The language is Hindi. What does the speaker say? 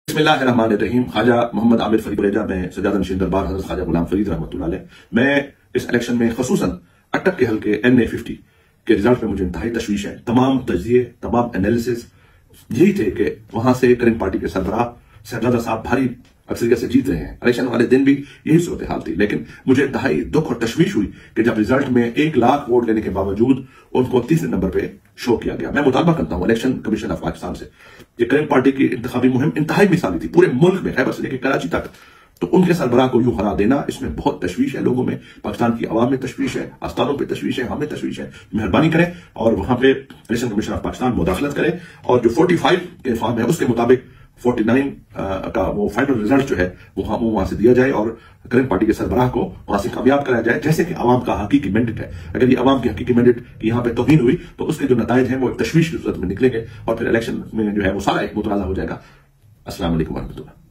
बिस्मिल्लाहिर्रहमानिर्रहीम। ख्वाजा मोहम्मद आमिर फरीद कुरैजा में सजादा नशीन दरबार हज़रत ख्वाजा गुलाम फरीद रहमतुल्लाह अलैह। मैं इस इलेक्शन में खसूसन अटक के हल्के NA50 के रिजल्ट में मुझे इंतहाई तशवीश है। तमाम तजिए, तमाम एनालिसिस यही थे कि वहां से करंट पार्टी के सरबराह शहजादा साहब भारी अक्सरियत से जीत रहे हैं। इलेक्शन वाले दिन भी यही सूरत हाल थी, लेकिन मुझे इंतहाई दुख और तशवीश हुई कि जब रिजल्ट में 1 लाख वोट लेने के बावजूद उनको तीसरे नंबर पे शो किया गया। मैं मुतालबा करता हूं इलेक्शन कमीशन ऑफ पाकिस्तान से, ये करंट पार्टी की इंतखाबी मुहिम इंतहाई मिसाली थी पूरे मुल्क में, खैबर से लेकर कराची तक। तो उनके सरबराह को यूं हरा देना, इसमें बहुत तशवीश है लोगों में, पाकिस्तान की आवाम में तशवीश है, आस्थानों पर तशवीश है, हमें तशवीश है। मेहरबानी करें और वहां पे इलेक्शन कमीशन ऑफ पाकिस्तान मुदाखलत करे और जो 45 के फॉर्म है उसके मुताबिक 49 का वो फाइनल रिजल्ट जो है वो वहां से दिया जाए और करंट पार्टी के सरबराह को वहां से कामयाब कराया जाए, जैसे कि आवाम का हकीकी मैंडेट है। अगर ये आवाम की हकीकी मैंडेट की यहाँ पे तौहीन हुई तो उसके जो नताइज हैं वो एक तशवीश की सूरत में निकलेंगे और फिर इलेक्शन में जो है वो सारा एक मुतनाज़ा हो जाएगा। अस्सलाम वालेकुम वरहमतुल्लाह।